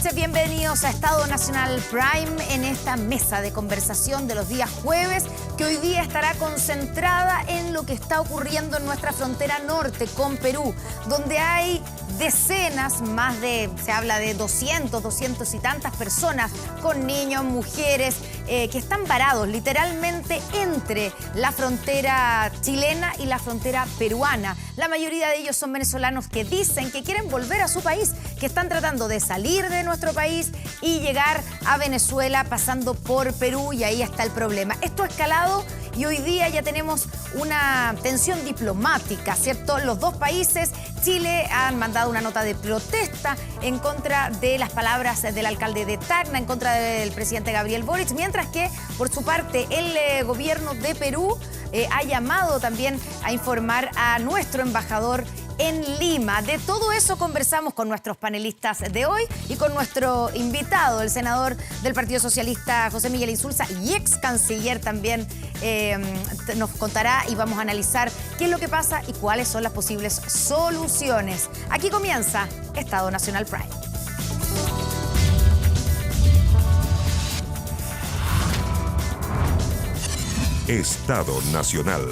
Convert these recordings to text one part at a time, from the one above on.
noches, bienvenidos a Estado Nacional Prime en esta mesa de conversación de los días jueves, que hoy día estará concentrada en lo que está ocurriendo en nuestra frontera norte con Perú, donde hay decenas, se habla de 200 y tantas personas con niños, mujeres, que están varados literalmente entre la frontera chilena y la frontera peruana. La mayoría de ellos son venezolanos que dicen que quieren volver a su país, que están tratando de salir de nuestro país y llegar a Venezuela pasando por Perú, y ahí está el problema. Esto ha escalado y hoy día ya tenemos una tensión diplomática, ¿cierto? Los dos países, Chile han mandado una nota de protesta en contra de las palabras del alcalde de Tacna, en contra del presidente Gabriel Boric, mientras que, por su parte, el gobierno de Perú ha llamado también a informar a nuestro embajador en Lima. De todo eso conversamos con nuestros panelistas de hoy y con nuestro invitado, el senador del Partido Socialista, José Miguel Insulza, y ex canciller también. Nos contará y vamos a analizar qué es lo que pasa y cuáles son las posibles soluciones. Aquí comienza Estado Nacional Prime. Estado Nacional.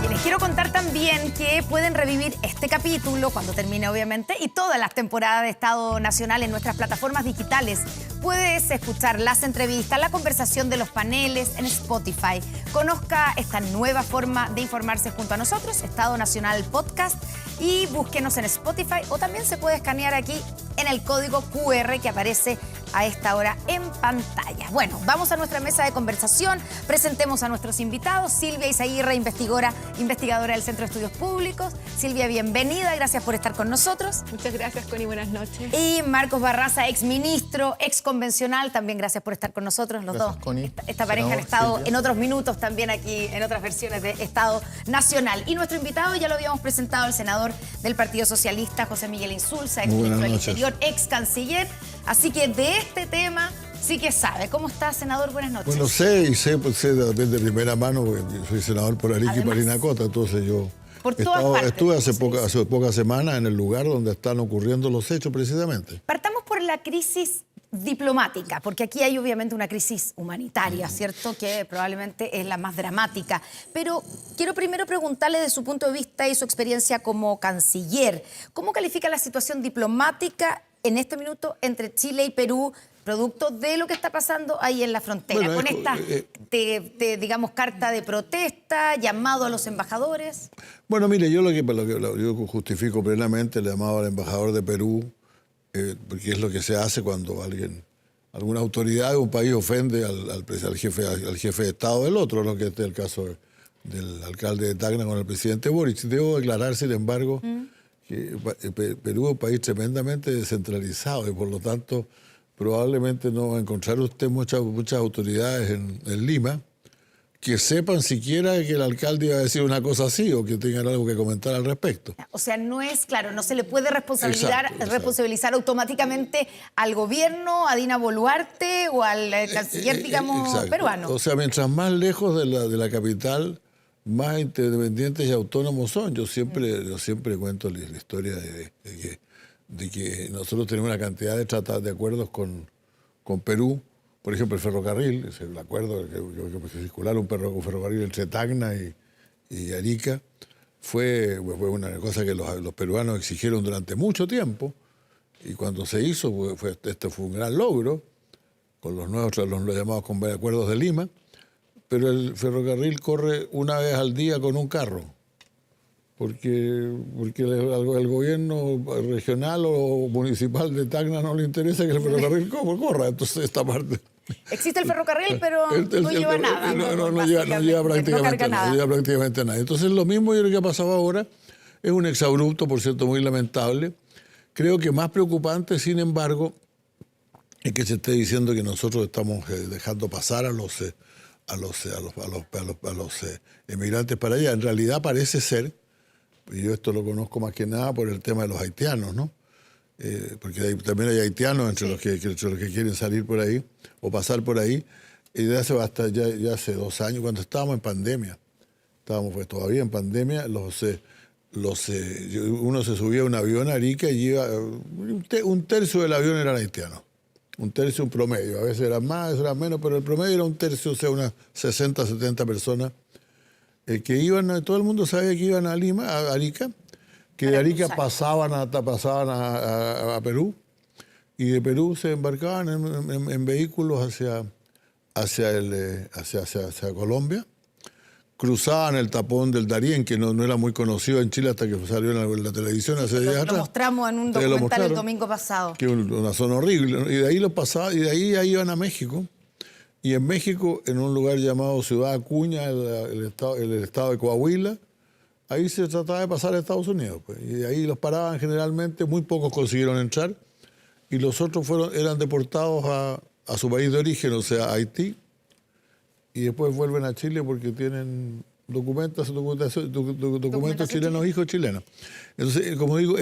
Les quiero contar también que pueden revivir este capítulo cuando termine, obviamente, y todas las temporadas de Estado Nacional en nuestras plataformas digitales. Puedes escuchar las entrevistas, la conversación de los paneles en Spotify. Conozca esta nueva forma de informarse junto a nosotros, Estado Nacional Podcast, y búsquenos en Spotify, o también se puede escanear aquí en el código QR que aparece a esta hora en pantalla. Bueno, vamos a nuestra mesa de conversación. Presentemos a nuestros invitados. Silvia Izaguirre, investigadora del Centro de Estudios Públicos. Silvia, bienvenida. Gracias por estar con nosotros. Muchas gracias, Connie. Buenas noches. Y Marcos Barraza, exministro, exconvencional. También gracias por estar con nosotros. Los gracias, dos. Connie. Esta pareja han estado en otros minutos también aquí en otras versiones de Estado Nacional. Y nuestro invitado ya lo habíamos presentado, el senador del Partido Socialista, José Miguel Insulza, exministro del Interior, ex canciller. Así que de este tema sí que sabe. ¿Cómo está, senador? Buenas noches. Bueno, sé de primera mano, porque soy senador por Arica y Parinacota, entonces yo estuve hace pocas semanas en el lugar donde están ocurriendo los hechos precisamente. Partamos por la crisis diplomática, porque aquí hay obviamente una crisis humanitaria, ¿cierto? Que probablemente es la más dramática. Pero quiero primero preguntarle de su punto de vista y su experiencia como canciller, ¿cómo califica la situación diplomática en este minuto entre Chile y Perú, producto de lo que está pasando ahí en la frontera? Bueno, con esta, digamos, carta de protesta, llamado a los embajadores. Bueno, mire, yo yo justifico plenamente el llamado al embajador de Perú, porque es lo que se hace cuando alguna autoridad de un país ofende al jefe de Estado del otro, ¿no? Que este es el caso del alcalde de Tacna con el presidente Boric. Debo declarar, sin embargo, que Perú es un país tremendamente descentralizado y por lo tanto probablemente no va a encontrar usted muchas autoridades en Lima que sepan siquiera que el alcalde iba a decir una cosa así o que tengan algo que comentar al respecto. O sea, no se le puede responsabilizar automáticamente al gobierno, a Dina Boluarte o al canciller, digamos, peruano. O sea, mientras más lejos de la capital, más independientes y autónomos son. Yo siempre cuento la historia de que nosotros tenemos una cantidad de acuerdos con Perú. Por ejemplo, el ferrocarril, es el acuerdo que circular un ferrocarril entre Tacna y Arica, fue una cosa que los peruanos exigieron durante mucho tiempo, y cuando se hizo, este fue un gran logro, con los llamados acuerdos de Lima, pero el ferrocarril corre una vez al día con un carro, porque el gobierno regional o municipal de Tacna no le interesa que el ferrocarril corra, entonces esta parte... Existe el ferrocarril, pero no lleva nada. No lleva prácticamente nada. Entonces lo mismo yo creo que ha pasado ahora. Es un exabrupto, por cierto, muy lamentable. Creo que más preocupante, sin embargo, es que se esté diciendo que nosotros estamos dejando pasar a los emigrantes para allá. En realidad parece ser, y yo esto lo conozco más que nada por el tema de los haitianos, ¿no? Porque también hay haitianos entre los que quieren salir por ahí o pasar por ahí. Y ya hace 2 años, cuando estábamos en pandemia, estábamos todavía en pandemia, uno se subía a un avión a Arica y iba, un tercio del avión eran haitianos. Un tercio, un promedio. A veces eran más, a veces eran menos, pero el promedio era un tercio, o sea, unas 60, 70 personas que iban, todo el mundo sabía que iban a Lima, a Arica, que de Arica pasaban a Perú, y de Perú se embarcaban en vehículos hacia Colombia, cruzaban el tapón del Darién, que no era muy conocido en Chile hasta que salió en la televisión hace días atrás. Lo mostramos en un documental el domingo pasado. Que es una zona horrible, ¿no? Y de ahí los pasaban, y de ahí ya iban a México. Y en México, en un lugar llamado Ciudad Acuña, el estado de Coahuila, ahí se trataba de pasar a Estados Unidos. Pues. Y de ahí los paraban generalmente, muy pocos consiguieron entrar, y los otros eran deportados a su país de origen, o sea, a Haití, y después vuelven a Chile porque tienen documentos chilenos, hijos chilenos. Entonces, como digo,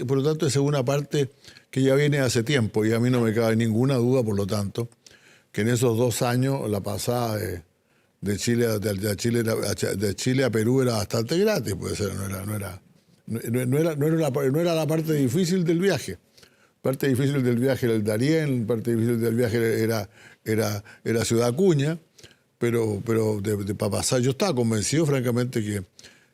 por lo tanto, esa es una parte que ya viene hace tiempo, y a mí no me cabe ninguna duda, por lo tanto, que en esos 2 años la pasada de Chile a Perú era bastante gratis, pues no era la parte difícil del viaje. Parte difícil del viaje era el Darién, parte difícil del viaje era Ciudad Acuña, pero para pasar, yo estaba convencido, francamente,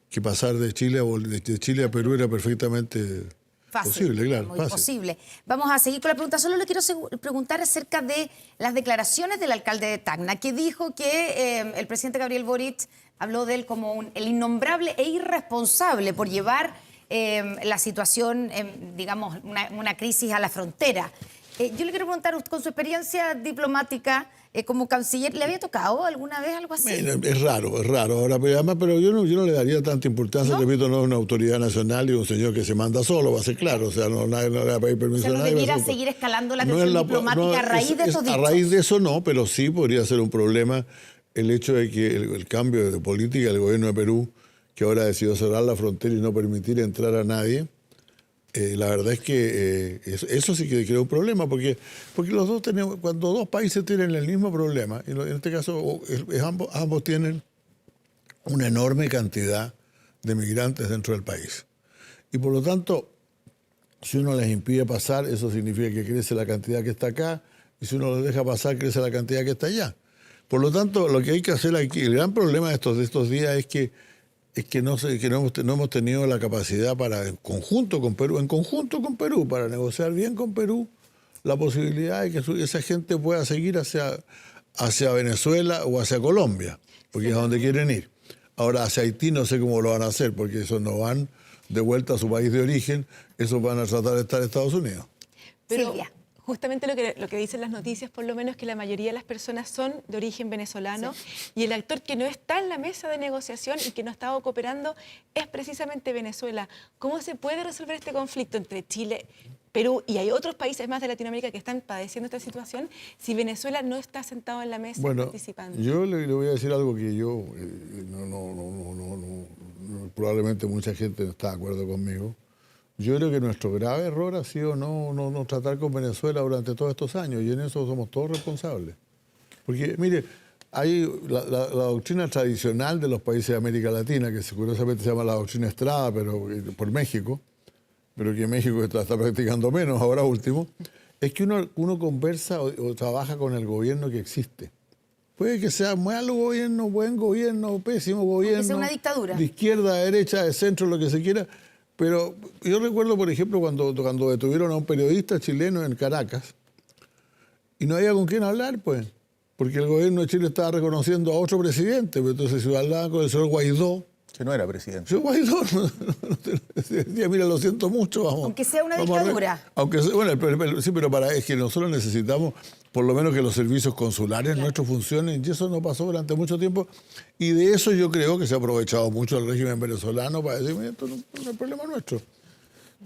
que pasar de Chile a Perú era perfectamente posible, claro. Muy posible. Vamos a seguir con la pregunta. Solo le quiero preguntar acerca de las declaraciones del alcalde de Tacna, que dijo que el presidente Gabriel Boric habló de él como el innombrable e irresponsable por llevar la situación, digamos, una crisis a la frontera. Yo le quiero preguntar, con su experiencia diplomática como canciller, ¿le había tocado alguna vez algo así? Es raro. Ahora, pero yo no le daría tanta importancia. ¿No? Repito, no es una autoridad nacional y un señor que se manda solo, va a ser claro. O sea, nadie le va a pedir permiso a nadie. ¿No debiera seguir escalando la tensión diplomática a raíz de estos dichos? A raíz de eso no, pero sí podría ser un problema el hecho de que el cambio de política del gobierno de Perú, que ahora decidió cerrar la frontera y no permitir entrar a nadie. La verdad es que eso sí que crea un problema, porque los dos tenemos, cuando dos países tienen el mismo problema, y en este caso ambos tienen una enorme cantidad de migrantes dentro del país. Y por lo tanto, si uno les impide pasar, eso significa que crece la cantidad que está acá, y si uno los deja pasar, crece la cantidad que está allá. Por lo tanto, lo que hay que hacer aquí, el gran problema de estos días es que no hemos tenido la capacidad para, en conjunto con Perú, para negociar bien con Perú la posibilidad de que esa gente pueda seguir hacia Venezuela o hacia Colombia, porque es a donde quieren ir. Ahora, hacia Haití no sé cómo lo van a hacer, porque esos no van de vuelta a su país de origen, esos van a tratar de estar en Estados Unidos. Pero justamente lo que dicen las noticias, por lo menos, es que la mayoría de las personas son de origen venezolano, y el actor que no está en la mesa de negociación y que no ha estado cooperando es precisamente Venezuela. ¿Cómo se puede resolver este conflicto entre Chile, Perú y hay otros países más de Latinoamérica que están padeciendo esta situación si Venezuela no está sentado en la mesa participando? Yo le voy a decir algo que yo probablemente mucha gente no está de acuerdo conmigo. Yo creo que nuestro grave error ha sido no tratar con Venezuela durante todos estos años, y en eso somos todos responsables. Porque, mire, hay la doctrina tradicional de los países de América Latina, que curiosamente se llama la doctrina Estrada, pero por México, pero que México está practicando menos ahora último, es que uno conversa o trabaja con el gobierno que existe. Puede que sea malo gobierno, buen gobierno, pésimo gobierno, que sea una dictadura, de izquierda, de derecha, de centro, lo que se quiera. Pero yo recuerdo, por ejemplo, cuando detuvieron a un periodista chileno en Caracas y no había con quién hablar, pues, porque el gobierno de Chile estaba reconociendo a otro presidente. Pero entonces se hablaban con el señor Guaidó. Que no era presidente. El señor Guaidó decía, mira, lo siento mucho, vamos. Aunque sea una dictadura. Sí, pero es que nosotros necesitamos por lo menos que los servicios consulares nuestros funcionen, y eso no pasó durante mucho tiempo, y de eso yo creo que se ha aprovechado mucho el régimen venezolano para decir, esto no es problema nuestro.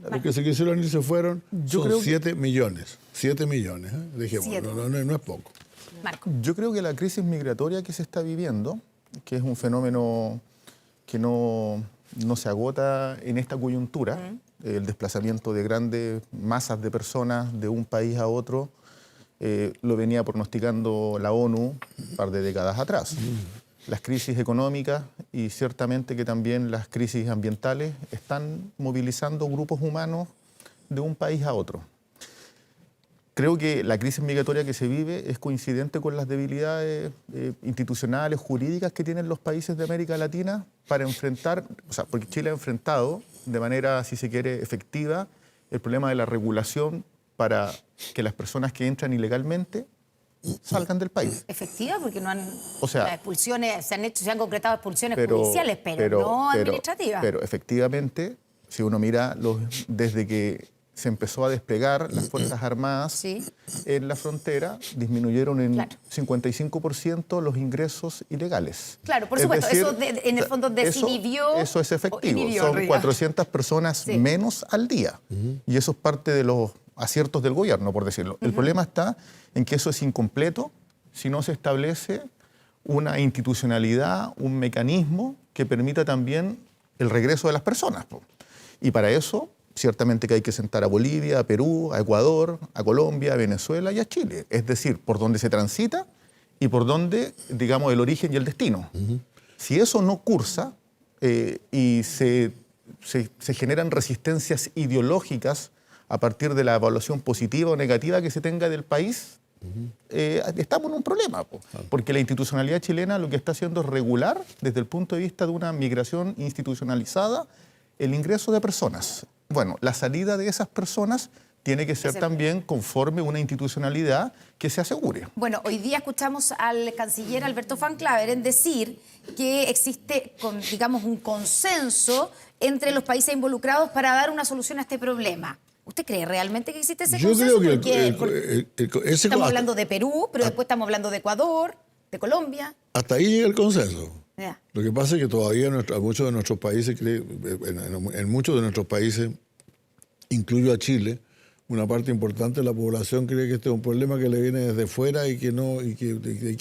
Los que se quisieron ir se fueron, son 7 millones. 7 millones, dejémoslo, no es poco. Marco. Yo creo que la crisis migratoria que se está viviendo, que es un fenómeno que no se agota en esta coyuntura, el desplazamiento de grandes masas de personas de un país a otro, lo venía pronosticando la ONU un par de décadas atrás. las crisis económicas y ciertamente que también las crisis ambientales están movilizando grupos humanos de un país a otro. Creo que la crisis migratoria que se vive es coincidente con las debilidades institucionales, jurídicas que tienen los países de América Latina para enfrentar, o sea, porque Chile ha enfrentado de manera, si se quiere, efectiva el problema de la regulación para que las personas que entran ilegalmente salgan del país. Efectiva, porque no han... O sea, las expulsiones, se han concretado expulsiones judiciales, pero no administrativas. Pero efectivamente, si uno mira desde que se empezó a desplegar las Fuerzas Armadas en la frontera, disminuyeron en 55% los ingresos ilegales. Claro, por supuesto, decir, eso en el fondo desinhibió... Eso es efectivo, son 400 personas menos al día. Y eso es parte de los aciertos del gobierno, por decirlo. El problema está en que eso es incompleto si no se establece una institucionalidad, un mecanismo que permita también el regreso de las personas. Y para eso, ciertamente que hay que sentar a Bolivia, a Perú, a Ecuador, a Colombia, a Venezuela y a Chile. Es decir, por donde se transita y por donde, digamos, el origen y el destino. Si eso no cursa y se generan resistencias ideológicas a partir de la evaluación positiva o negativa que se tenga del país, estamos en un problema, porque la institucionalidad chilena lo que está haciendo es regular, desde el punto de vista de una migración institucionalizada, el ingreso de personas. Bueno, la salida de esas personas tiene que ser también conforme una institucionalidad que se asegure. Bueno, hoy día escuchamos al canciller Alberto Van Klaveren decir que existe, digamos, un consenso entre los países involucrados para dar una solución a este problema. ¿Usted cree realmente que existe ese consenso? Yo creo que estamos hablando de Perú, pero después estamos hablando de Ecuador, de Colombia. Hasta ahí llega el consenso. Yeah. Lo que pasa es que todavía muchos de nuestros países, en muchos de nuestros países, incluyo a Chile, una parte importante de la población cree que este es un problema que le viene desde fuera y que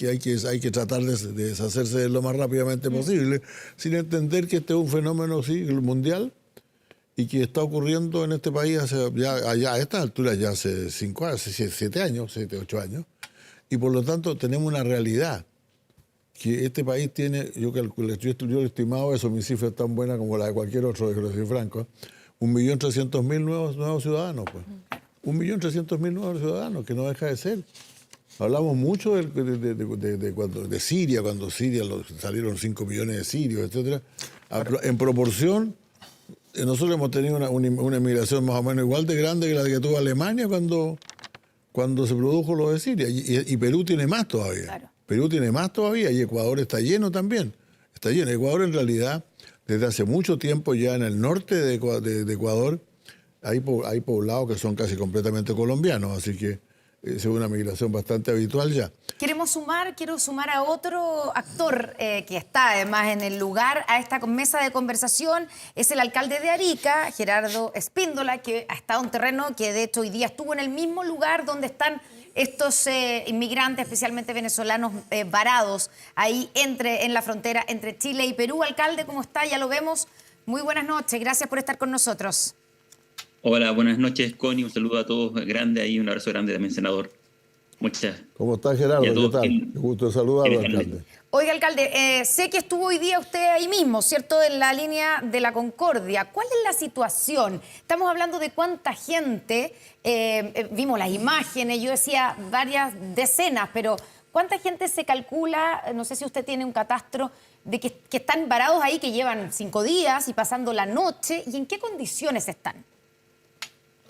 hay que tratar de deshacerse de lo más rápidamente posible, sin entender que este es un fenómeno mundial y que está ocurriendo en este país a estas alturas ya hace 7 años, 8 años, y por lo tanto tenemos una realidad que este país tiene, yo he estimado eso, mi cifra es tan buena como la de cualquier otro, de José Franco, 1.300.000 nuevos ciudadanos, pues. 1.300.000 nuevos ciudadanos, que no deja de ser. Hablamos mucho de Siria, cuando Siria salieron 5 millones de sirios, etc. En proporción, nosotros hemos tenido una emigración más o menos igual de grande que la que tuvo Alemania cuando se produjo lo de Siria. Y Perú tiene más todavía. Claro. Perú tiene más todavía y Ecuador está lleno también. Está lleno. Ecuador en realidad, desde hace mucho tiempo ya en el norte de Ecuador, hay poblados que son casi completamente colombianos, así que es una migración bastante habitual ya. Quiero sumar a otro actor que está además en el lugar, a esta mesa de conversación, es el alcalde de Arica, Gerardo Espíndola, que ha estado en terreno, que de hecho hoy día estuvo en el mismo lugar donde están estos inmigrantes, especialmente venezolanos, varados ahí en la frontera entre Chile y Perú. Alcalde, ¿cómo está? Ya lo vemos. Muy buenas noches, gracias por estar con nosotros. Hola, buenas noches, Connie. Un saludo a todos grande ahí, un abrazo grande también, senador. Muchas. ¿Cómo está, Gerardo? ¿Qué tal? Qué gusto saludarlo, alcalde. Oiga, alcalde, sé que estuvo hoy día usted ahí mismo, ¿cierto?, en la línea de la Concordia. ¿Cuál es la situación? Estamos hablando de cuánta gente, vimos las imágenes, yo decía varias decenas, pero ¿cuánta gente se calcula? No sé si usted tiene un catastro de que están varados ahí, que llevan 5 días y pasando la noche, ¿y en qué condiciones están?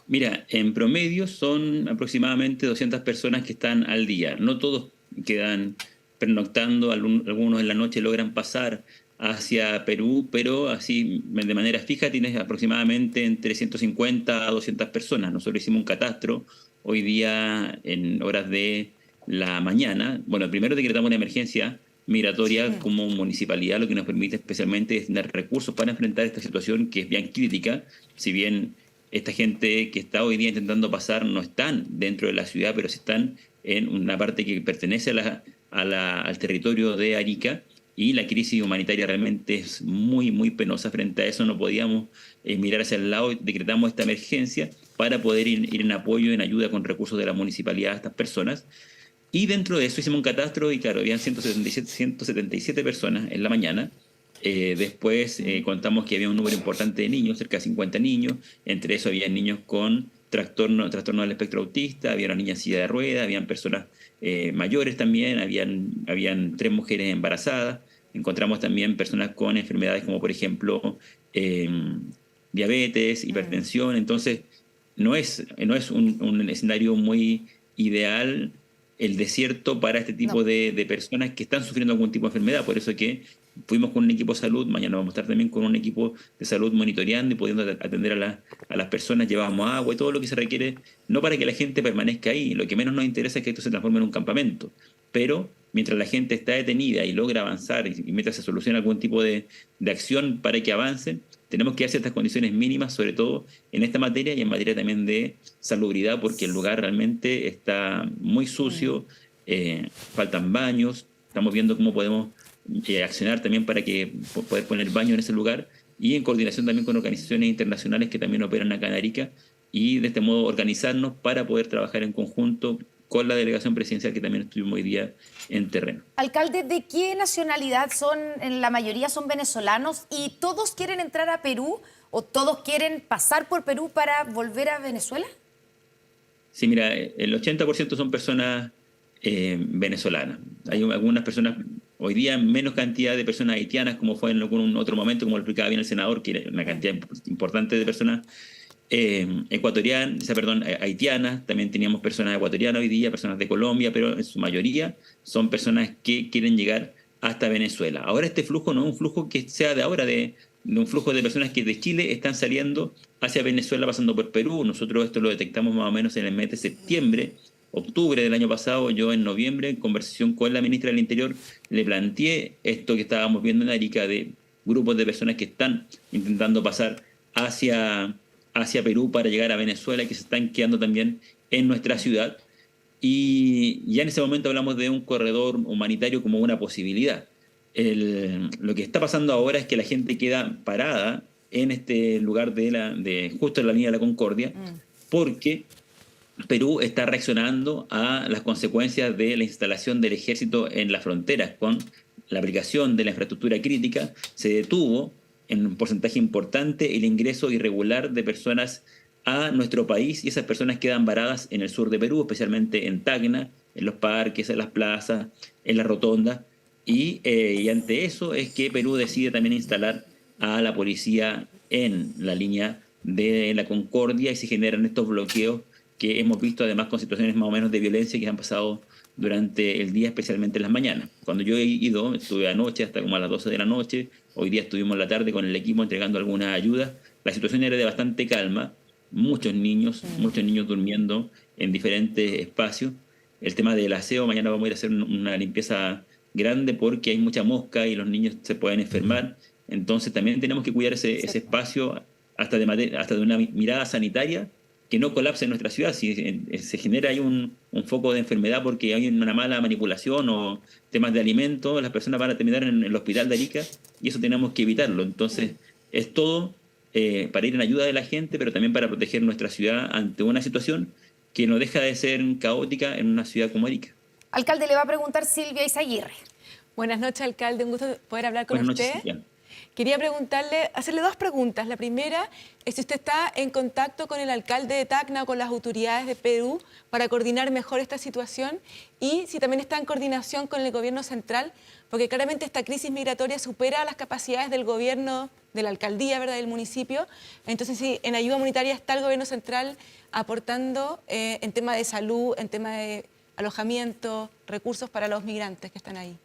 Mira, en promedio son aproximadamente 200 personas que están al día. No todos quedan pernoctando, algunos en la noche logran pasar hacia Perú, pero así de manera fija tienes aproximadamente entre 150 a 200 personas. Nosotros hicimos un catastro hoy día en horas de la mañana. Bueno, primero decretamos una emergencia migratoria como municipalidad, lo que nos permite especialmente es tener recursos para enfrentar esta situación que es bien crítica, si bien esta gente que está hoy día intentando pasar no están dentro de la ciudad, pero sí están en una parte que pertenece al territorio de Arica, y la crisis humanitaria realmente es muy, muy penosa. Frente a eso no podíamos mirar hacia el lado y decretamos esta emergencia para poder ir en apoyo, en ayuda con recursos de la municipalidad a estas personas. Y dentro de eso hicimos un catastro y claro, habían 177 personas en la mañana. Después contamos que había un número importante de niños, cerca de 50 niños. Entre eso había niños con trastorno del espectro autista, había una niña en silla de ruedas, habían personas mayores también, habían 3 mujeres embarazadas. Encontramos también personas con enfermedades como por ejemplo diabetes, hipertensión. Entonces no es un escenario muy ideal el desierto para este tipo de personas que están sufriendo algún tipo de enfermedad. Por eso que fuimos con un equipo de salud, mañana vamos a estar también con un equipo de salud monitoreando y pudiendo atender a las personas, llevamos agua y todo lo que se requiere, no para que la gente permanezca ahí, lo que menos nos interesa es que esto se transforme en un campamento, pero mientras la gente está detenida y logra avanzar y mientras se soluciona algún tipo de acción para que avancen, tenemos que dar ciertas condiciones mínimas, sobre todo en esta materia y en materia también de salubridad, porque el lugar realmente está muy sucio, faltan baños, estamos viendo cómo podemos accionar también para poder poner baño en ese lugar y en coordinación también con organizaciones internacionales que también operan acá en Arica y de este modo organizarnos para poder trabajar en conjunto con la delegación presidencial que también estuvimos hoy día en terreno. Alcalde, ¿de qué nacionalidad son? En la mayoría son venezolanos y todos quieren entrar a Perú o todos quieren pasar por Perú para volver a Venezuela. Sí, mira, el 80% son personas venezolanas. Hay algunas personas, hoy día menos cantidad de personas haitianas como fue en algún otro momento, como lo explicaba bien el senador, que era una cantidad importante de personas haitianas, también teníamos personas ecuatorianas hoy día, personas de Colombia, pero en su mayoría son personas que quieren llegar hasta Venezuela. Ahora este flujo no es un flujo que sea de ahora, de un flujo de personas que de Chile están saliendo hacia Venezuela pasando por Perú. Nosotros esto lo detectamos más o menos en el mes de septiembre, octubre del año pasado. Yo en noviembre, en conversación con la ministra del Interior, le planteé esto que estábamos viendo en Arica de grupos de personas que están intentando pasar hacia Perú para llegar a Venezuela y que se están quedando también en nuestra ciudad. Y ya en ese momento hablamos de un corredor humanitario como una posibilidad. Lo que está pasando ahora es que la gente queda parada en este lugar justo en la línea de la Concordia, porque Perú está reaccionando a las consecuencias de la instalación del ejército en las fronteras. Con la aplicación de la infraestructura crítica se detuvo en un porcentaje importante el ingreso irregular de personas a nuestro país y esas personas quedan varadas en el sur de Perú, especialmente en Tacna, en los parques, en las plazas, en las rotondas. Y ante eso es que Perú decide también instalar a la policía en la línea de la Concordia y se generan estos bloqueos que hemos visto además con situaciones más o menos de violencia que han pasado durante el día, especialmente en las mañanas. Cuando yo he ido, estuve anoche hasta como a las 12 de la noche, hoy día estuvimos en la tarde con el equipo entregando algunas ayudas. La situación era de bastante calma, muchos niños durmiendo en diferentes espacios. El tema del aseo, mañana vamos a ir a hacer una limpieza grande porque hay mucha mosca y los niños se pueden enfermar. Entonces también tenemos que cuidar ese espacio hasta de una mirada sanitaria que no colapse en nuestra ciudad. Si se genera ahí un foco de enfermedad porque hay una mala manipulación o temas de alimentos, las personas van a terminar en el hospital de Arica y eso tenemos que evitarlo. Entonces es todo para ir en ayuda de la gente, pero también para proteger nuestra ciudad ante una situación que no deja de ser caótica en una ciudad como Arica. Alcalde, le va a preguntar Silvia Izaguirre. Buenas noches, alcalde. Un gusto poder hablar con usted. Buenas noches, Quería hacerle 2 preguntas. La primera es si usted está en contacto con el alcalde de Tacna o con las autoridades de Perú para coordinar mejor esta situación y si también está en coordinación con el gobierno central, porque claramente esta crisis migratoria supera las capacidades del gobierno, de la alcaldía, ¿verdad?, del municipio. Entonces, si en ayuda humanitaria está el gobierno central aportando en tema de salud, en tema de alojamiento, recursos para los migrantes que están ahí.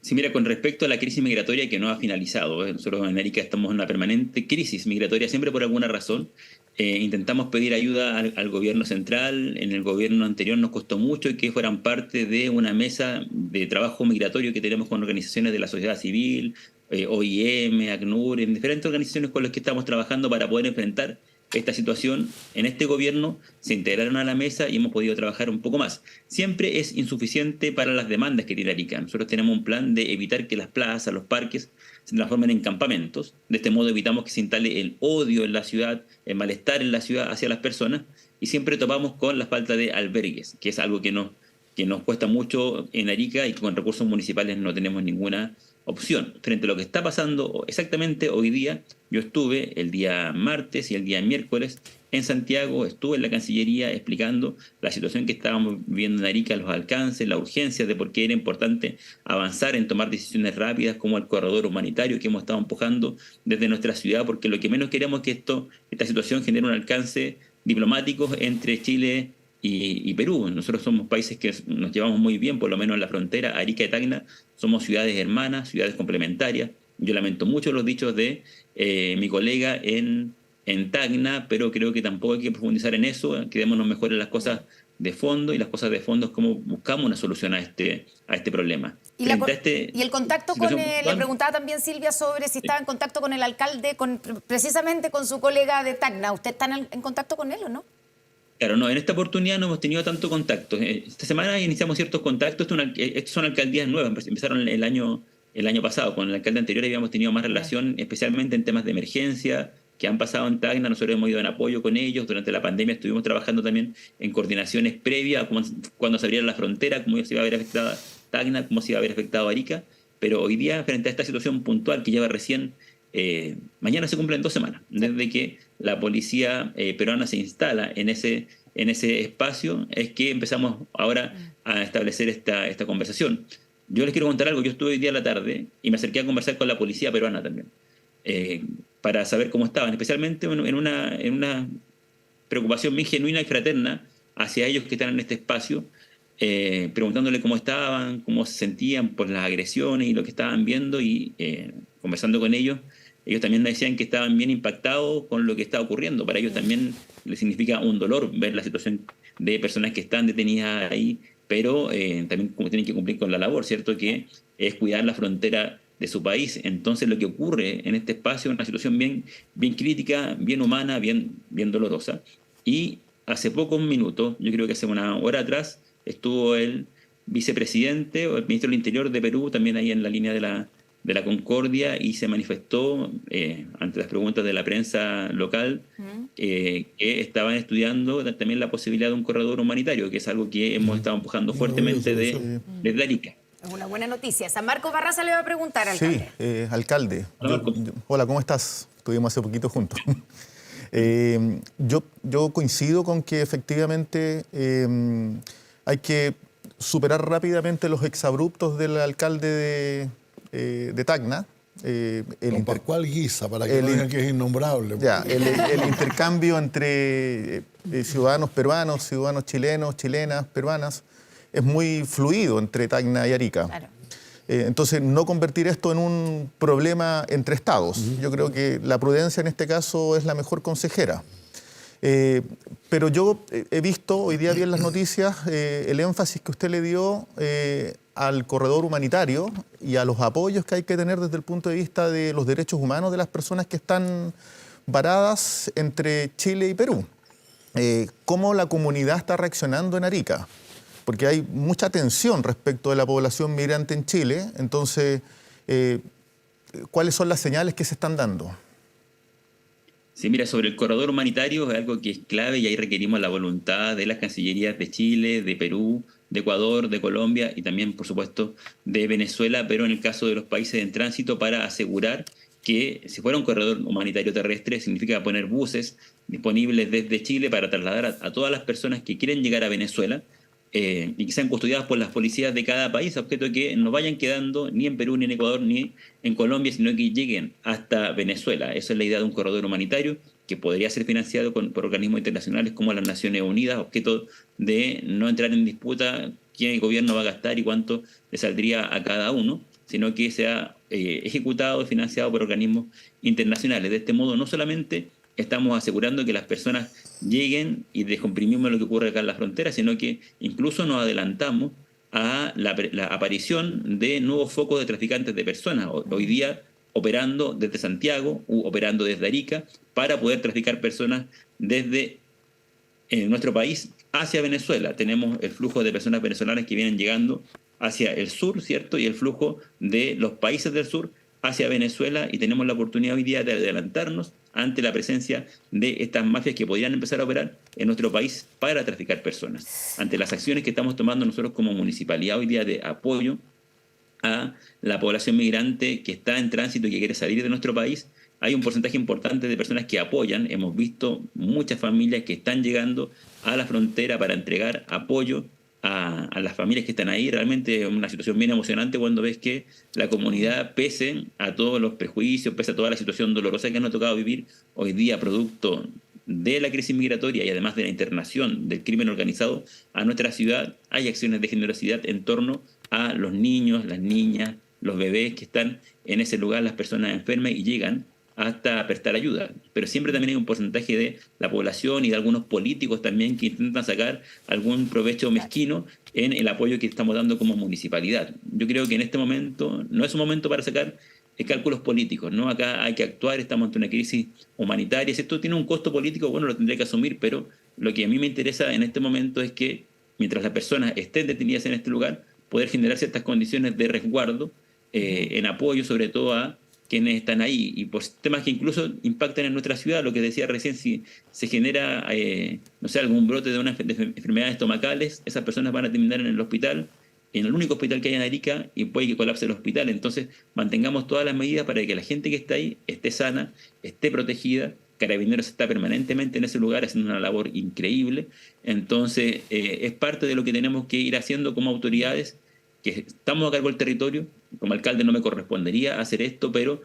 Sí, mira, con respecto a la crisis migratoria que no ha finalizado, nosotros en América estamos en una permanente crisis migratoria, siempre por alguna razón. Intentamos pedir ayuda al gobierno central, en el gobierno anterior nos costó mucho que fueran parte de una mesa de trabajo migratorio que tenemos con organizaciones de la sociedad civil, OIM, ACNUR, en diferentes organizaciones con las que estamos trabajando para poder enfrentar esta situación. En este gobierno se integraron a la mesa y hemos podido trabajar un poco más. Siempre es insuficiente para las demandas que tiene Arica. Nosotros tenemos un plan de evitar que las plazas, los parques se transformen en campamentos. De este modo evitamos que se instale el odio en la ciudad, el malestar en la ciudad hacia las personas y siempre topamos con la falta de albergues, que es algo que nos que nos cuesta mucho en Arica y que con recursos municipales no tenemos ninguna opción. Frente a lo que está pasando exactamente hoy día, yo estuve el día martes y el día miércoles en Santiago, estuve en la Cancillería explicando la situación que estábamos viviendo en Arica, los alcances, las urgencias de por qué era importante avanzar en tomar decisiones rápidas como el corredor humanitario que hemos estado empujando desde nuestra ciudad, porque lo que menos queremos es que esta situación genere un alcance diplomático entre Chile y Perú. Nosotros somos países que nos llevamos muy bien, por lo menos en la frontera. Arica y Tacna somos ciudades hermanas, ciudades complementarias. Yo lamento mucho los dichos de mi colega en Tacna, pero creo que tampoco hay que profundizar en eso. Quedémonos mejor en las cosas de fondo, y las cosas de fondo es cómo buscamos una solución a este problema. Y el contacto con le preguntaba también Silvia sobre si estaba en contacto con el alcalde, precisamente con su colega de Tacna. ¿Usted está en contacto con él o no? Claro, no, en esta oportunidad no hemos tenido tanto contacto. Esta semana iniciamos ciertos contactos. Estas son alcaldías nuevas, empezaron el año pasado. Con el alcalde anterior habíamos tenido más relación, especialmente en temas de emergencia que han pasado en Tacna. Nosotros hemos ido en apoyo con ellos. Durante la pandemia estuvimos trabajando también en coordinaciones previas, cuando se abriera la frontera, cómo se iba a ver afectada Tacna, cómo se iba a ver afectado Arica. Pero hoy día, frente a esta situación puntual que lleva recién, mañana se cumplen 2 semanas desde que la policía peruana se instala en ese espacio, es que empezamos ahora a establecer esta conversación. Yo les quiero contar algo. Yo estuve hoy día a la tarde y me acerqué a conversar con la policía peruana también, para saber cómo estaban, especialmente en una preocupación muy genuina y fraterna hacia ellos que están en este espacio, preguntándole cómo estaban, cómo se sentían por las agresiones y lo que estaban viendo, y conversando con ellos. Ellos también decían que estaban bien impactados con lo que está ocurriendo. Para ellos también les significa un dolor ver la situación de personas que están detenidas ahí, pero también como tienen que cumplir con la labor, ¿cierto?, que es cuidar la frontera de su país. Entonces lo que ocurre en este espacio es una situación bien crítica, bien humana, bien dolorosa. Y hace pocos minutos, yo creo que hace una hora atrás, estuvo el vicepresidente o el ministro del Interior de Perú también ahí en la línea de la Concordia, y se manifestó ante las preguntas de la prensa local que estaban estudiando también la posibilidad de un corredor humanitario, que es algo que hemos estado empujando fuertemente desde Arica. Es una buena noticia. San Marcos Barraza le va a preguntar, alcalde. Sí, alcalde. Hola, ¿cómo estás? Estuvimos hace poquito juntos. Yo coincido con que efectivamente hay que superar rápidamente los exabruptos del alcalde de Tacna. Pascual Guisa, para que no digan que es innombrable. Ya, el intercambio entre ciudadanos peruanos, ciudadanos chilenos, chilenas, peruanas, es muy fluido entre Tacna y Arica. Claro. Entonces, no convertir esto en un problema entre estados. Yo creo que la prudencia en este caso es la mejor consejera. Pero yo he visto, hoy día vi en las noticias, el énfasis que usted le dio al corredor humanitario y a los apoyos que hay que tener desde el punto de vista de los derechos humanos de las personas que están varadas entre Chile y Perú. ¿Cómo la comunidad está reaccionando en Arica? Porque hay mucha tensión respecto de la población migrante en Chile. Entonces, ¿cuáles son las señales que se están dando? Sí, mira, sobre el corredor humanitario es algo que es clave, y ahí requerimos la voluntad de las cancillerías de Chile, de Perú, de Ecuador, de Colombia y también, por supuesto, de Venezuela, pero en el caso de los países en tránsito, para asegurar que si fuera un corredor humanitario terrestre, significa poner buses disponibles desde Chile para trasladar a todas las personas que quieren llegar a Venezuela, y que sean custodiadas por las policías de cada país, a objeto de que no vayan quedando ni en Perú, ni en Ecuador, ni en Colombia, sino que lleguen hasta Venezuela. Esa es la idea de un corredor humanitario que podría ser financiado por organismos internacionales como las Naciones Unidas, objeto de no entrar en disputa quién el gobierno va a gastar y cuánto le saldría a cada uno, sino que sea ejecutado y financiado por organismos internacionales. De este modo, no solamente estamos asegurando que las personas lleguen y descomprimimos lo que ocurre acá en la frontera, sino que incluso nos adelantamos a la aparición de nuevos focos de traficantes de personas, hoy día operando desde Santiago u operando desde Arica, para poder traficar personas desde nuestro país hacia Venezuela. Tenemos el flujo de personas venezolanas que vienen llegando hacia el sur, ¿cierto? Y el flujo de los países del sur hacia Venezuela, y tenemos la oportunidad hoy día de adelantarnos ante la presencia de estas mafias que podrían empezar a operar en nuestro país para traficar personas. Ante las acciones que estamos tomando nosotros como municipalidad hoy día de apoyo a la población migrante que está en tránsito y que quiere salir de nuestro país, hay un porcentaje importante de personas que apoyan. Hemos visto muchas familias que están llegando a la frontera para entregar apoyo a las familias que están ahí. Realmente es una situación bien emocionante cuando ves que la comunidad, pese a todos los prejuicios, pese a toda la situación dolorosa que nos ha tocado vivir hoy día producto de la crisis migratoria y además de la internación del crimen organizado a nuestra ciudad, hay acciones de generosidad en torno a los niños, las niñas, los bebés que están en ese lugar, las personas enfermas, y llegan hasta prestar ayuda. Pero siempre también hay un porcentaje de la población y de algunos políticos también que intentan sacar algún provecho mezquino en el apoyo que estamos dando como municipalidad. Yo creo que en este momento no es un momento para sacar cálculos políticos, ¿no? Acá hay que actuar, estamos ante una crisis humanitaria. Si esto tiene un costo político, bueno, lo tendré que asumir, pero lo que a mí me interesa en este momento es que mientras las personas estén detenidas en este lugar, poder generar ciertas condiciones de resguardo en apoyo sobre todo a quienes están ahí, y por temas que incluso impactan en nuestra ciudad. Lo que decía recién, si se genera, no sé, algún brote de enfermedades estomacales, esas personas van a terminar en el hospital, en el único hospital que hay en Arica, y puede que colapse el hospital. Entonces, mantengamos todas las medidas para que la gente que está ahí esté sana, esté protegida. Carabineros está permanentemente en ese lugar haciendo una labor increíble. Entonces, es parte de lo que tenemos que ir haciendo como autoridades, que estamos a cargo del territorio. Como alcalde no me correspondería hacer esto, pero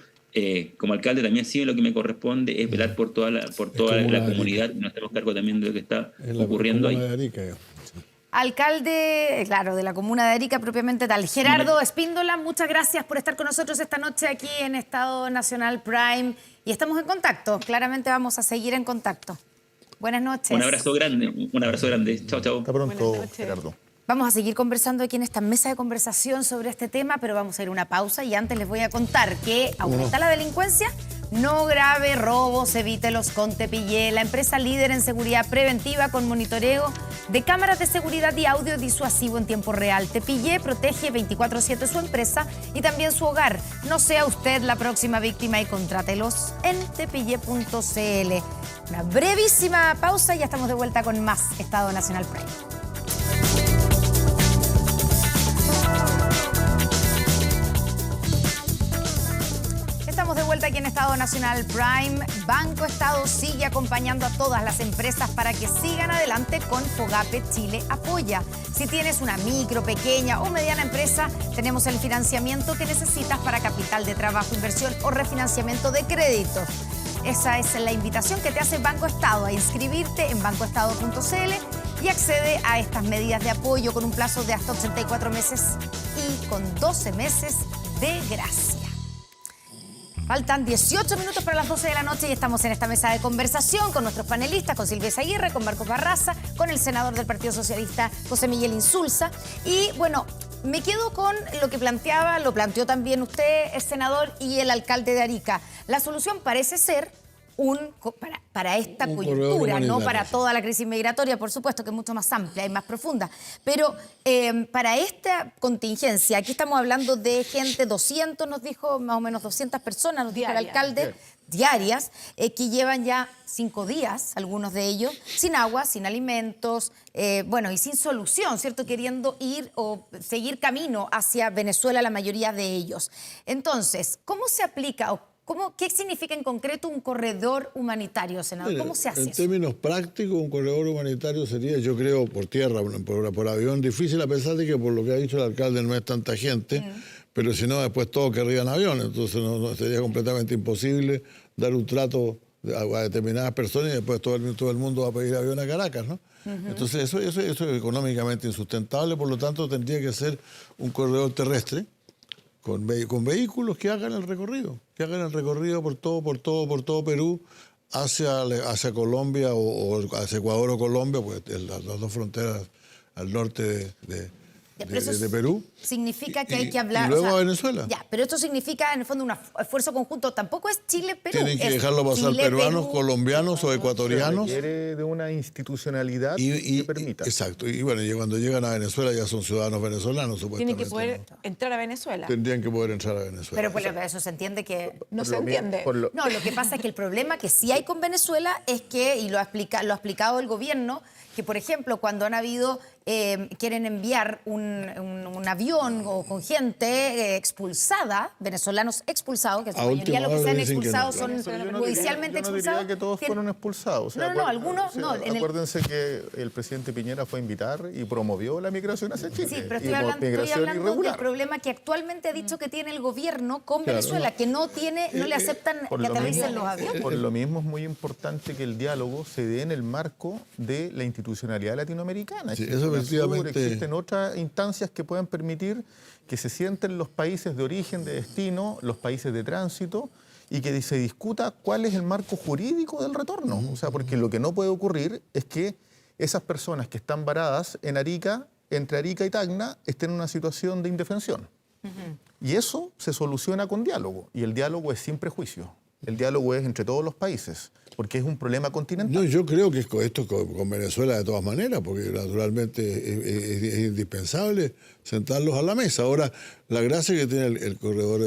como alcalde también sí lo que me corresponde es velar por toda la comunidad, y nos hacemos cargo también de lo que está ocurriendo ahí. Alcalde, claro, de la comuna de Arica propiamente tal. Gerardo Espíndola, muchas gracias por estar con nosotros esta noche aquí en Estado Nacional Prime. Y estamos en contacto, claramente vamos a seguir en contacto. Buenas noches. Un abrazo grande. Chao, chao. Hasta pronto, Gerardo. Vamos a seguir conversando aquí en esta mesa de conversación sobre este tema, pero vamos a ir a una pausa y antes les voy a contar que aumenta la delincuencia. No grave robos, evítelos con Tepillé, la empresa líder en seguridad preventiva con monitoreo de cámaras de seguridad y audio disuasivo en tiempo real. Tepillé protege 24/7 su empresa y también su hogar. No sea usted la próxima víctima y contrátelos en tepillé.cl. Una brevísima pausa y ya estamos de vuelta con más Estado Nacional Prime. Estamos de vuelta aquí en Estado Nacional Prime. Banco Estado sigue acompañando a todas las empresas para que sigan adelante con FOGAPE Chile Apoya. Si tienes una micro, pequeña o mediana empresa, tenemos el financiamiento que necesitas para capital de trabajo, inversión o refinanciamiento de crédito. Esa es la invitación que te hace Banco Estado a inscribirte en bancoestado.cl y accede a estas medidas de apoyo con un plazo de hasta 84 meses y con 12 meses de gracia. Faltan 18 minutos para las 12 de la noche y estamos en esta mesa de conversación con nuestros panelistas, con Silvia Aguirre, con Marcos Barraza, con el senador del Partido Socialista, José Miguel Insulza. Y bueno, me quedo con lo que lo planteó también usted, el senador, y el alcalde de Arica. La solución parece ser para esta coyuntura, no para toda la crisis migratoria, por supuesto, que es mucho más amplia y más profunda. Pero para esta contingencia, aquí estamos hablando de gente, 200, nos dijo, más o menos 200 personas, nos dijo el alcalde, diarias, que llevan ya 5 días, algunos de ellos, sin agua, sin alimentos, y sin solución, ¿cierto? Queriendo ir o seguir camino hacia Venezuela, la mayoría de ellos. Entonces, ¿cómo se aplica o ¿qué significa en concreto un corredor humanitario, senador? ¿Cómo se hace eso? En términos prácticos, un corredor humanitario sería, yo creo, por tierra, por avión, difícil, a pesar de que por lo que ha dicho el alcalde no es tanta gente, pero si no, después todos querrían avión, entonces no sería completamente imposible dar un trato a determinadas personas y después todo el mundo va a pedir avión a Caracas, ¿no? Entonces eso es económicamente insustentable, por lo tanto tendría que ser un corredor terrestre, con vehículos que hagan el recorrido por todo Perú hacia Colombia o hacia Ecuador o Colombia, pues las dos fronteras al norte Ya, pero eso de Perú. significa que y- hay que hablar. y luego a Venezuela. Ya, pero esto significa en el fondo un esfuerzo conjunto. Tampoco es Chile-Perú. Tienen que es dejarlo pasar Chile, peruanos, Perú. colombianos o ecuatorianos. Requiere de una institucionalidad que permita. Exacto. Y bueno, y cuando llegan a Venezuela ya son ciudadanos venezolanos, Tienen supuestamente. que poder ¿no? entrar a Venezuela. Tendrían que poder entrar a Venezuela. Pero pues, eso se entiende que... No Por se lo mi- entiende. por lo- No, lo que pasa es que el problema que sí hay con Venezuela es que, y lo ha explicado el gobierno, que por ejemplo cuando han habido, quieren enviar un avión o con gente expulsada, venezolanos expulsados, que en su A mayoría última lo que se hora han dicen que no, expulsado claro. son Yo no judicialmente diría, yo no expulsados. diría que todos fueron expulsados. No, algunos, no. En el- Acuérdense que el presidente Piñera fue a invitar y promovió la migración hacia Chile. Sí, pero y estoy hablando migración del irregular. problema que actualmente ha dicho que tiene el gobierno con Claro, Venezuela, que no le aceptan Por que lo aterricen mismo- los aviones. Por lo mismo es muy importante que el diálogo se dé en el marco de la institucionalidad latinoamericana. Sí, Existe eso UNASUR, efectivamente- existen otras instancias que puedan permitir que se sienten los países de origen, de destino, los países de tránsito, y que se discuta cuál es el marco jurídico del retorno. O sea, porque lo que no puede ocurrir es que esas personas que están varadas en Arica, entre Arica y Tacna, estén en una situación de indefensión. Y eso se soluciona con diálogo. Y el diálogo es sin prejuicio. El diálogo es entre todos los países, porque es un problema continental. No, yo creo que esto con Venezuela de todas maneras, porque naturalmente es indispensable sentarlos a la mesa. Ahora, la gracia que tiene el corredor,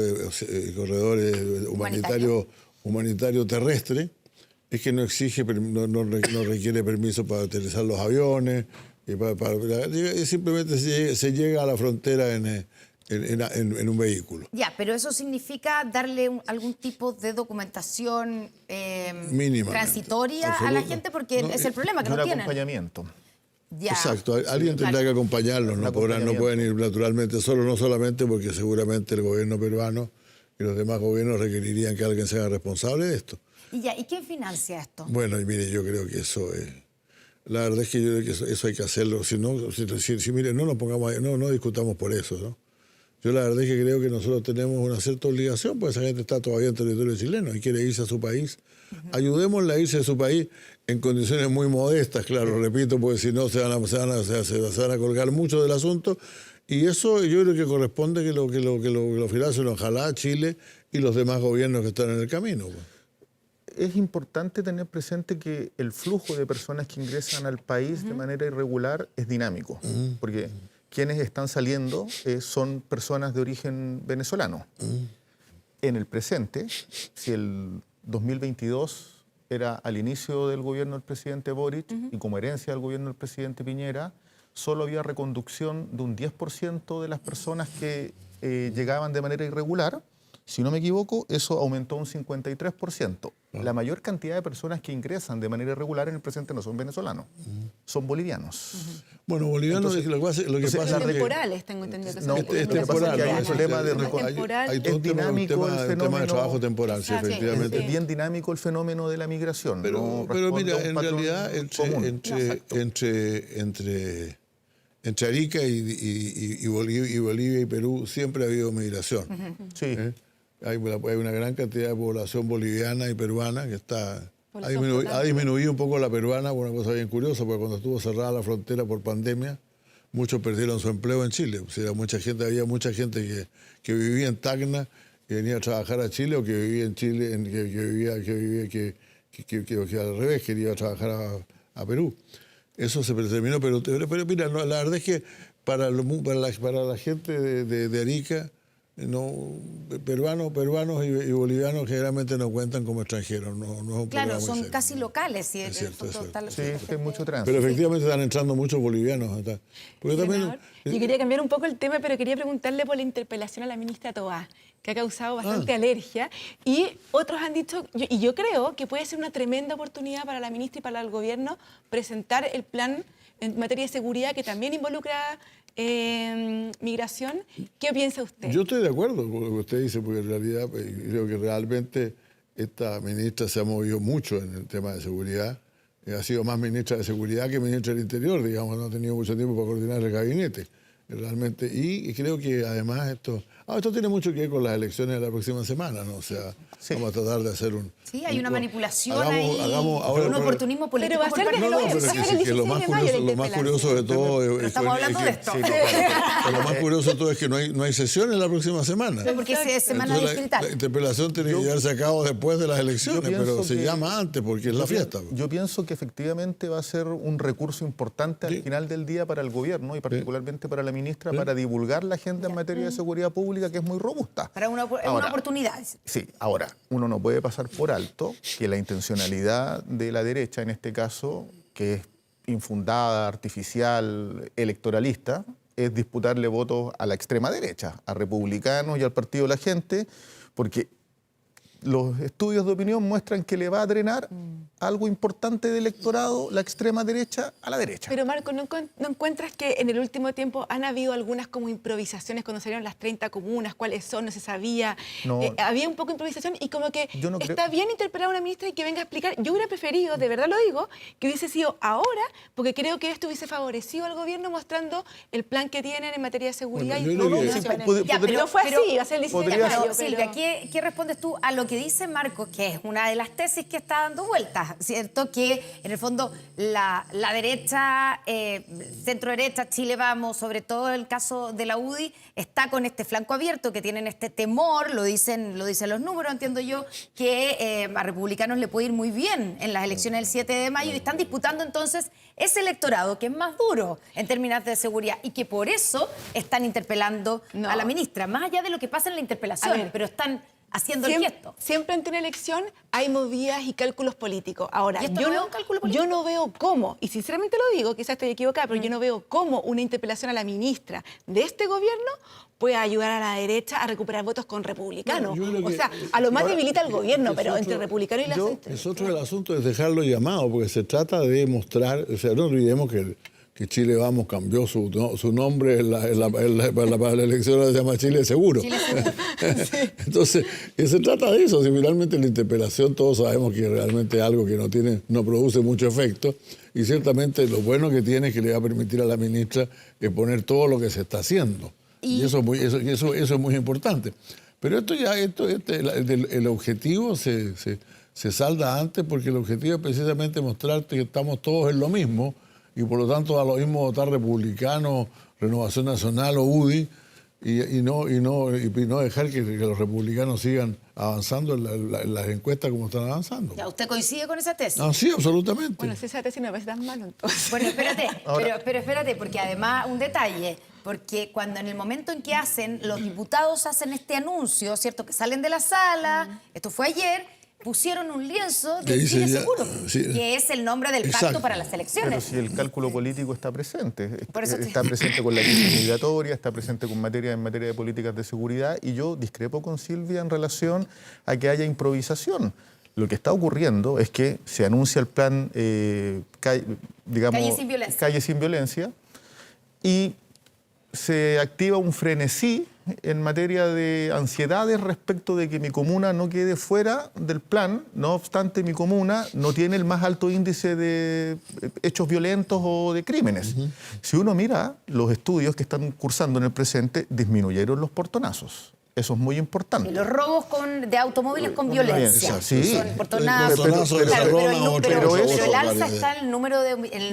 humanitario terrestre es que no exige, no requiere permiso para utilizar los aviones, y simplemente se llega a la frontera en un vehículo. Ya, pero eso significa darle algún tipo de documentación Mínimamente. transitoria a la Absoluto. gente, porque No, es el problema que Y un no tienen. acompañamiento. Ya. Exacto, alguien tendrá que acompañarlos, no pueden ir naturalmente solos, no solamente porque seguramente el gobierno peruano y los demás gobiernos requerirían que alguien se haga responsable de esto. ¿Y quién financia esto? Bueno, y mire, yo creo que eso es... La verdad es que yo creo que eso hay que hacerlo, mire, no nos pongamos, no discutamos por eso, ¿no? Yo la verdad es que creo que nosotros tenemos una cierta obligación, porque esa gente está todavía en territorio chileno y quiere irse a su país. Ayudémosle a irse a su país en condiciones muy modestas, claro, repito, porque si no se van a colgar mucho del asunto. Y eso yo creo que corresponde que lo financien, ojalá Chile y los demás gobiernos que están en el camino. Pues. Es importante tener presente que el flujo de personas que ingresan al país de manera irregular es dinámico, porque quienes están saliendo son personas de origen venezolano. En el presente, si el 2022 era al inicio del gobierno del presidente Boric y como herencia del gobierno del presidente Piñera, solo había reconducción de un 10% de las personas que llegaban de manera irregular. Si no me equivoco, eso aumentó un 53%. La mayor cantidad de personas que ingresan de manera irregular en el presente no son venezolanos, son bolivianos. Bueno, bolivianos, lo que pasa Son es que... temporales, tengo entendido que son No, Es lo que temporal, pasa es que hay ¿no? un problema de temporal. hay todo un Es dinámico el tema de fenómeno. trabajo temporal, sí, Exacto. efectivamente. Es bien dinámico el fenómeno de la migración. Pero responde mira, a un en patrón realidad común. entre Arica y Bolivia y Perú siempre ha habido migración. Sí. Hay una gran cantidad de población boliviana y peruana que Población ha disminuido un poco la peruana, por una cosa bien curiosa, porque cuando estuvo cerrada la frontera por pandemia, muchos perdieron su empleo en Chile. O sea, había mucha gente que vivía en Tacna, que venía a trabajar a Chile, o que vivía en Chile, que al revés quería trabajar a Perú. Eso se terminó, pero mira, no, la verdad es que para la gente de Arica, peruanos y bolivianos generalmente no cuentan como extranjeros, no es un Claro, problema muy son serio. casi locales. Y Es cierto, es cierto. Sí, es que hay mucho tránsito. Pero efectivamente están entrando muchos bolivianos. Porque también, Senador, yo quería cambiar un poco el tema, pero quería preguntarle por la interpelación a la ministra Toá, que ha causado bastante alergia. Y otros han dicho, y yo creo que puede ser una tremenda oportunidad para la ministra y para el gobierno presentar el plan en materia de seguridad que también involucra migración. ¿Qué piensa usted? yo estoy de acuerdo con lo que usted dice, porque en realidad creo que realmente esta ministra se ha movido mucho en el tema de seguridad. Ha sido más ministra de Seguridad que ministra del Interior, digamos, no ha tenido mucho tiempo para coordinar el gabinete, realmente. Y creo que además esto Esto tiene mucho que ver con las elecciones de la próxima semana, ¿no? O sea, vamos a tratar de hacer un... Sí, hay una manipulación hagamos ahora un oportunismo político. Pero va a ser por parte después, de pero va a que ser el lo 16 más de mayo curioso, la lo más curioso de todo Pero estamos hablando de esto. lo más curioso de todo es que no hay sesiones la próxima semana. Porque es semana Entonces, distrital. la interpelación tiene que llevarse a cabo después de las elecciones, pero se llama antes porque es la fiesta. Yo pienso que efectivamente va a ser un recurso importante al final del día para el gobierno y particularmente para la ministra para divulgar la agenda en materia de seguridad pública, que es muy robusta. Para una oportunidad. Sí, ahora, uno no puede pasar por alto que la intencionalidad de la derecha, en este caso, que es infundada, artificial, electoralista, es disputarle votos a la extrema derecha, a republicanos y al Partido de la Gente, porque los estudios de opinión muestran que le va a drenar algo importante del electorado, la extrema derecha, a la derecha. Pero Marco, ¿no encuentras que en el último tiempo han habido algunas como improvisaciones cuando salieron las 30 comunas, cuáles son, no se sabía? No. Había un poco de improvisación y como que Yo no creo- está bien interpelar a una ministra y que venga a explicar. Yo hubiera preferido, de verdad lo digo, que hubiese sido ahora, porque creo que esto hubiese favorecido al gobierno mostrando el plan que tienen en materia de seguridad Bueno, y yo creo que- comunicaciones. Ya, Pero no fue así, va a ser el 16 de podría- mayo. Pero, Silvia, ¿qué respondes tú a lo que dice Marcos, que es una de las tesis que está dando vueltas, ¿cierto? Que en el fondo la derecha, centro derecha, Chile Vamos, sobre todo el caso de la UDI, está con este flanco abierto, que tienen este temor, lo dicen los números, entiendo yo, que a republicanos le puede ir muy bien en las elecciones del 7 de mayo y están disputando entonces ese electorado que es más duro en términos de seguridad y que por eso están interpelando a la ministra, más allá de lo que pasa en la interpelación, A ver, pero están haciendo el gesto. Siempre ante una elección hay movidas y cálculos políticos. Ahora, ¿Y esto no es un cálculo político? yo no veo cómo, y sinceramente lo digo, quizás estoy equivocada, pero yo no veo cómo una interpelación a la ministra de este gobierno puede ayudar a la derecha a recuperar votos con republicanos. Bueno, yo creo O que- sea, a lo más ahora, debilita al gobierno, es pero otro- entre republicanos y la centro. Es otro el asunto, es dejarlo llamado, porque se trata de mostrar, o sea, no olvidemos que Chile Vamos cambió su nombre para la elección, se llama Chile Seguro. Chile Seguro. Entonces, se trata de eso. Si finalmente la interpelación todos sabemos que realmente es algo que no produce mucho efecto, y ciertamente lo bueno que tiene es que le va a permitir a la ministra exponer todo lo que se está haciendo. Y eso es muy importante. Pero el objetivo se salda antes, porque el objetivo es precisamente mostrarte que estamos todos en lo mismo, y por lo tanto a lo mismo votar Republicano, Renovación Nacional o UDI, y no dejar que los republicanos sigan avanzando en las encuestas como están avanzando. Ya, ¿usted coincide con esa tesis? Ah, sí, absolutamente. Bueno, si esa tesis no me tan malo, entonces. Bueno, espérate, pero espérate, porque además un detalle, porque cuando en el momento en que los diputados hacen este anuncio, ¿cierto? Que salen de la sala, esto fue ayer, pusieron un lienzo Que de dice Chile ya- Seguro, sí. que es el nombre del pacto Exacto. para las Pero elecciones. si el cálculo político está presente, Por eso está presente con la crisis migratoria, está presente en materia de políticas de seguridad, y yo discrepo con Silvia en relación a que haya improvisación. Lo que está ocurriendo es que se anuncia el plan Calle sin Violencia, y se activa un frenesí en materia de ansiedades respecto de que mi comuna no quede fuera del plan. No obstante, mi comuna no tiene el más alto índice de hechos violentos o de crímenes. Si uno mira los estudios que están cursando en el presente, disminuyeron los portonazos. Eso es muy importante. Y los robos de automóviles con violencia. Sí. Son portonazos. Portonazo, Claro, se roban pero otro, el alza variedad. está en el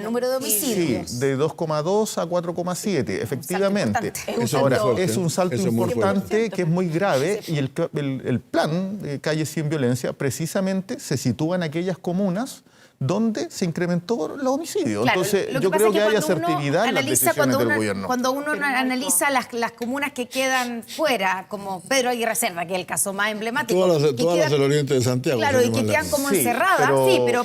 número de homicidios. Sí, de 2,2 a 4,7, efectivamente. Es un salto Ahora, importante. es un salto Eso es muy importante que es muy grave, y el plan Calle Sin Violencia precisamente se sitúa en aquellas comunas donde se incrementó los homicidios. Claro, Entonces, lo yo pasa creo es que hay cuando uno asertividad en las analiza, decisiones del gobierno. Cuando uno analiza las comunas que quedan fuera, como Pedro Aguirre Cerda, que es el caso más emblemático. Todas que las quedan- del oriente de Santiago. Claro, y son que iguales. quedan como Sí, encerradas,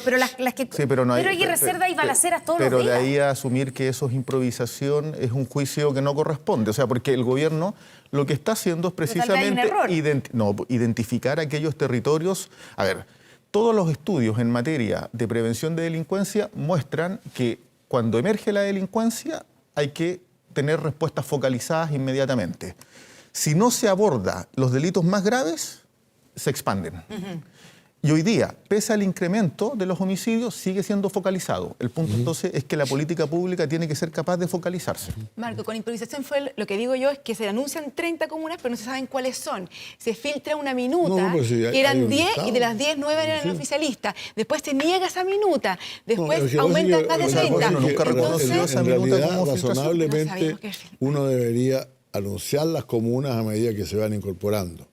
pero las que... Sí, pero no hay, Pedro Aguirre Cerda y balaceras todos los Pero de días. ahí a asumir que eso es improvisación es un juicio que no corresponde. O sea, porque el gobierno lo que está haciendo es Pero tal vez hay un precisamente error. identificar aquellos territorios. A ver, todos los estudios en materia de prevención de delincuencia muestran que cuando emerge la delincuencia hay que tener respuestas focalizadas inmediatamente. Si no se aborda los delitos más graves, se expanden. Y hoy día, pese al incremento de los homicidios, sigue siendo focalizado. El punto entonces es que la política pública tiene que ser capaz de focalizarse. Marco, con improvisación fue lo que digo yo, es que se anuncian 30 comunas, pero no se saben cuáles son. Se filtra una minuta, No, pues sí, que eran hay un 10 listado. y de las 10, 9 eran Sí. oficialistas. Después se niega esa minuta, después No, es que aumentan pasa más de que- 30. Uno nunca reconoció esa en minuta realidad, como filtración. No razonablemente, sabíamos que- uno debería anunciar las comunas a medida que se van incorporando.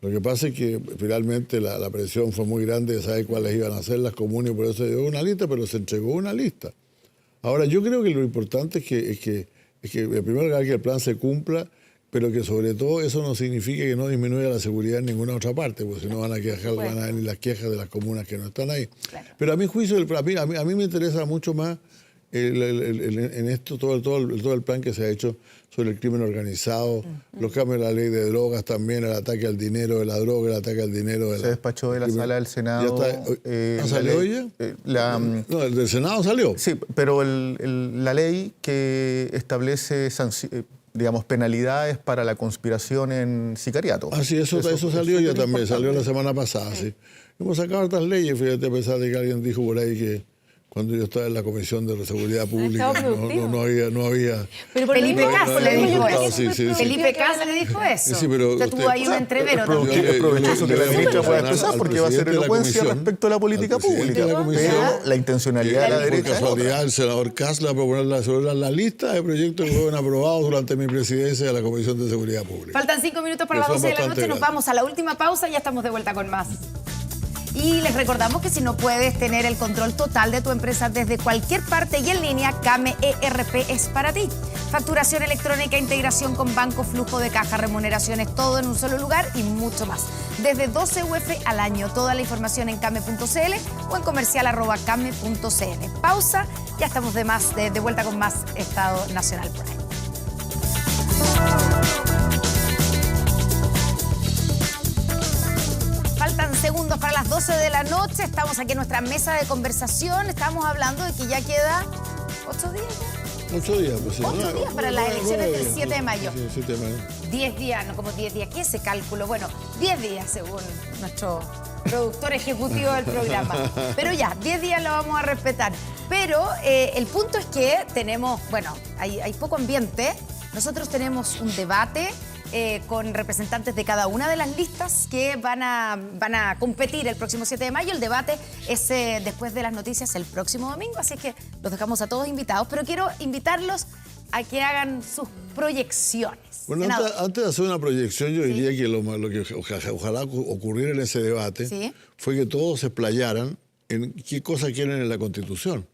Lo que pasa es que finalmente la presión fue muy grande de saber cuáles iban a ser las comunas y por eso se dio una lista, pero se entregó una lista. Ahora, yo creo que lo importante es que en primer lugar que el plan se cumpla, pero que sobre todo eso no significa que no disminuya la seguridad en ninguna otra parte, porque si no van a venir las quejas de las comunas que no están ahí. Claro. Pero a mi juicio, a mí me interesa mucho más en esto todo el plan que se ha hecho sobre el crimen organizado, los cambios de la ley de drogas también, el ataque al dinero de la droga, el ataque al dinero de Se despachó de la sala del Senado. ¿Ya está? ¿Salió ya? No, el del Senado salió. Sí, pero la ley que establece digamos, penalidades para la conspiración en sicariato. Ah, sí, eso salió ya también, salió la semana pasada, sí. Hemos sacado estas leyes, fíjate, a pesar de que alguien dijo por ahí que cuando yo estaba en la Comisión de Seguridad Pública estado productivo. no había... Pero por lo Felipe mismo- Cas no, le no, dijo no, eso. sí, sí, sí. Felipe Cas le dijo eso. Sí, pero Usted usted- tuvo ahí un entrevero Es también. provechoso que la ministra pueda al expresar porque va a ser presidente de la elocuencia comisión, respecto a la política al presidente pública. de la comisión, Pero la intencionalidad de la por derecha es otra. casualidad, el senador Cas le va a proponer sobre la lista de proyectos que fueron aprobados durante mi presidencia de la Comisión de Seguridad Pública. Faltan 5 minutos para Que las son 12 de la bastante noche. Nos grandes. vamos a la última pausa y ya estamos de vuelta con más. Y les recordamos que si no puedes tener el control total de tu empresa desde cualquier parte y en línea, Kame ERP es para ti. Facturación electrónica, integración con banco, flujo de caja, remuneraciones, todo en un solo lugar y mucho más. Desde 12 UF al año. Toda la información en kame.cl o en comercial@kame.cl. Pausa, ya estamos de vuelta con más Estado Nacional Prime. Faltan segundos para las 12 de la noche. Estamos aquí en nuestra mesa de conversación. Estamos hablando de que ya queda 8 días. 8 días, pues sí. 8 días para las elecciones del días, 7 de mayo. Sí, 7 de mayo. 10 días, no como 10 días. ¿Qué es ese cálculo? Bueno, 10 días según nuestro productor ejecutivo del programa. Pero ya, 10 días lo vamos a respetar. Pero el punto es que tenemos, bueno, hay poco ambiente. Nosotros tenemos un debate con representantes de cada una de las listas que van a competir el próximo 7 de mayo. El debate es después de las noticias el próximo domingo, así que los dejamos a todos invitados. Pero quiero invitarlos a que hagan sus proyecciones. Bueno, antes de hacer una proyección, yo diría que lo que ojalá ocurriera en ese debate Sí. fue que todos se explayaran en qué cosas quieren en la Constitución.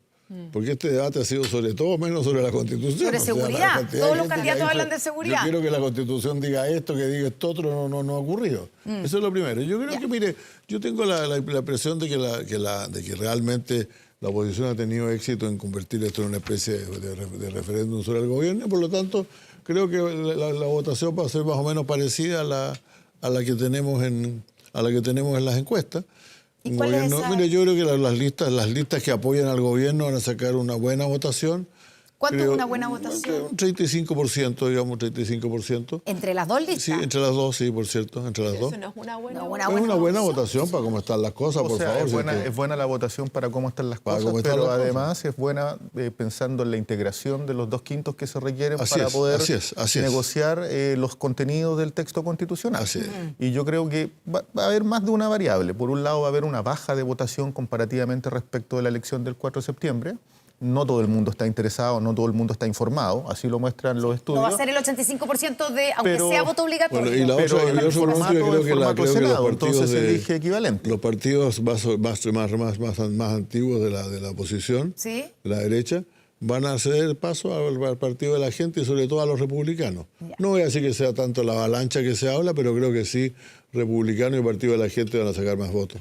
Porque este debate ha sido sobre todo menos sobre la Constitución. Sobre seguridad. la cantidad de Todos los gente que candidatos ha dicho, hablan de seguridad. Yo quiero que la Constitución diga esto, que diga esto otro, no ha ocurrido. Eso es lo primero. Yo creo que, mire, yo tengo la impresión de que realmente la oposición ha tenido éxito en convertir esto en una especie de referéndum sobre el gobierno. Por lo tanto, creo que la votación va a ser más o menos parecida a la que tenemos en las encuestas. ¿Y cuál es esa? Mire, yo creo que las listas que apoyan al gobierno van a sacar una buena votación. ¿Cuánto Creo- es una buena votación? Un 35%, digamos, 35%. ¿Entre las dos listas? Sí, entre las dos, sí, por cierto, entre las dos. Eso no es una buena... No, una Es una buena votación para cómo están las cosas, O por sea, favor. es buena la votación para cómo están las Para cosas, cómo están pero las cosas. además es buena pensando en la integración de los 2/5 que se requieren Así para es, poder así es. negociar los contenidos del texto constitucional. Así es. Y yo creo que va a haber más de una variable. Por un lado va a haber una baja de votación comparativamente respecto de la elección del 4 de septiembre. No todo el mundo está interesado, no todo el mundo está informado, así lo muestran los estudios. No va a ser el 85% de, aunque Pero- sea voto obligatorio. Bueno, y la Pero otra, en el yo creo formato que los Senado, partidos entonces se elige equivalente. los partidos más antiguos de la oposición, Sí. de la derecha, van a ceder paso al partido de la gente y sobre todo a los republicanos. Ya. No voy a decir que sea tanto la avalancha que se habla, pero creo que sí, republicanos y partido de la gente van a sacar más votos.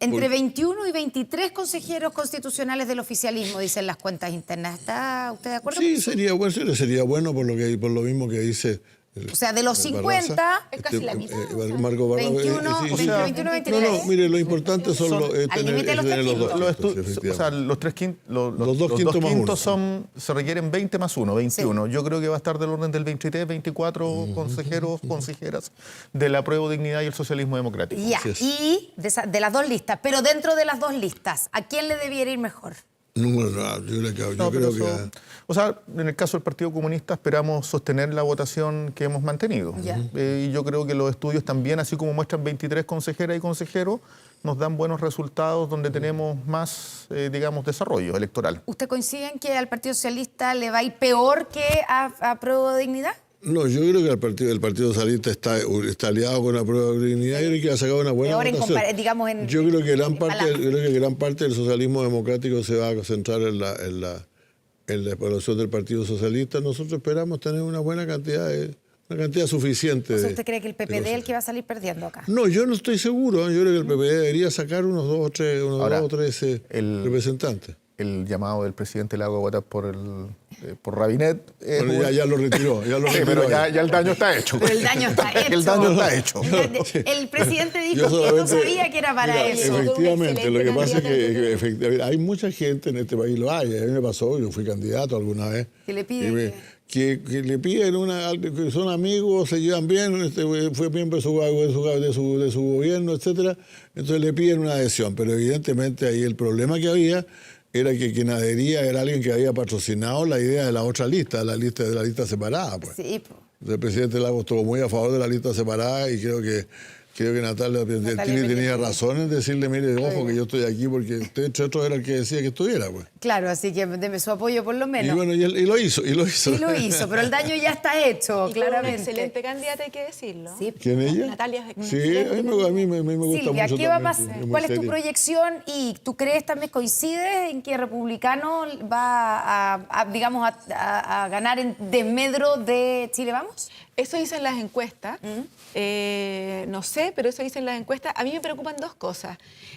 Entre 21 y 23 consejeros constitucionales del oficialismo, dicen las cuentas internas. ¿Está usted de acuerdo? Sí, sería bueno por lo mismo que dice O sea, de los 50, es casi la mitad, Marco Barra, 21, 23. No, mire, lo importante son al límite de los tener tres los quintos. dos quintos, O sea, los dos quintos más quintos uno. se requieren 20 más 1, 21. Yo creo que va a estar del orden del 23, 24 consejeros, consejeras de la Apruebo Dignidad y el Socialismo Democrático. Ya, Así es. y de las dos listas, pero dentro de las dos listas, ¿a quién le debiera ir mejor? No, yo No, creo pero que... o sea, en el caso del Partido Comunista esperamos sostener la votación que hemos mantenido. Ya. Y yo creo que los estudios también, así como muestran 23 consejeras y consejeros, nos dan buenos resultados donde tenemos más, digamos, desarrollo electoral. ¿Usted coincide en que al Partido Socialista le va a ir peor que a Prueba de Dignidad? No, yo creo que el Partido Socialista está aliado con la Prueba de Dignidad y creo que ha sacado una buena Peor votación. digamos en... Yo creo que balance. gran parte del socialismo democrático se va a concentrar en la evaluación del Partido Socialista. Nosotros esperamos tener una buena cantidad, una cantidad suficiente. O sea, de- ¿usted cree que el de PPD es el consejeros. que va a salir perdiendo acá? No, yo no estoy seguro. Yo creo que el PPD debería sacar unos dos o tres el- representantes. El llamado del presidente Lago a votar por Rabinet. Bueno, ya lo retiró. Ya lo Sí, retiró pero ya el daño está hecho. Pero el daño está hecho. El daño está hecho. El presidente dijo Yo que no solamente- sabía que era para Mira, eso. Efectivamente, lo que pasa es candidato que efectivamente, hay mucha gente en este país, lo hay. A mí me pasó, yo fui candidato alguna vez. Que le piden que le piden que son amigos, se llevan bien, fue miembro de su gobierno, etcétera. Entonces le piden una adhesión, pero evidentemente ahí el problema que había era que quien adhería era alguien que había patrocinado la idea de la otra lista, de la lista separada. Pues. Sí, po. El presidente Lagos estuvo muy a favor de la lista separada y creo que Natalia Piantini tenía razón en decirle, mire, ojo que yo estoy aquí porque usted, entre otros, era el que decía que estuviera. Pues. Claro, así que deme su apoyo por lo Y menos. bueno, y lo hizo. Sí lo hizo, pero el daño ya está hecho, Y claramente. Una excelente candidata, hay que decirlo. Sí. ¿Quién ella? Natalia es una Sí, excelente a mí me gusta Silvia, mucho. ¿qué va a también, pasar? muy ¿Cuál es tu seria. proyección? ¿Y tú crees, también coincides en que Republicano va a ganar en desmedro de Chile Vamos? Eso dicen las encuestas. No sé, pero eso dicen las encuestas. A mí me preocupan dos cosas.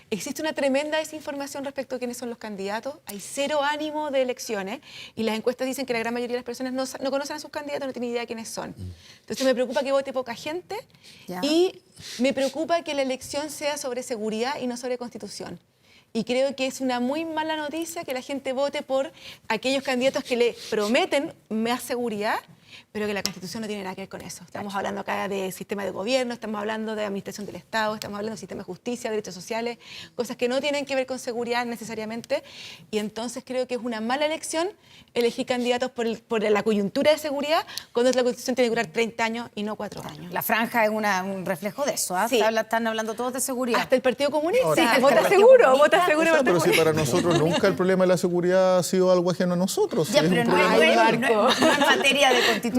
Existe una tremenda desinformación respecto a quiénes son los candidatos. Hay cero ánimo de elecciones y las encuestas dicen que la gran mayoría de las personas no conocen a sus candidatos, no tienen idea de quiénes son. Entonces me preocupa que vote poca gente Ya. y me preocupa que la elección sea sobre seguridad y no sobre constitución. Y creo que es una muy mala noticia que la gente vote por aquellos candidatos que le prometen más seguridad, pero que la Constitución no tiene nada que ver con eso. Estamos hablando acá de sistema de gobierno, estamos hablando de administración del Estado, estamos hablando de sistema de justicia, derechos sociales, cosas que no tienen que ver con seguridad necesariamente. Y entonces creo que es una mala elección elegir candidatos por la coyuntura de seguridad cuando la Constitución tiene que durar 30 años y no 4 años. La franja es un reflejo de eso. ¿Ah? Sí. Están hablando todos de seguridad. Hasta el Partido Comunista. Sí, vota el seguro, Partido vota Comunista. seguro. O sea, el pero Partido si para nosotros nunca el problema de la seguridad ha sido algo ajeno a nosotros. Ya, es pero un no problema- es en materia de Constitución.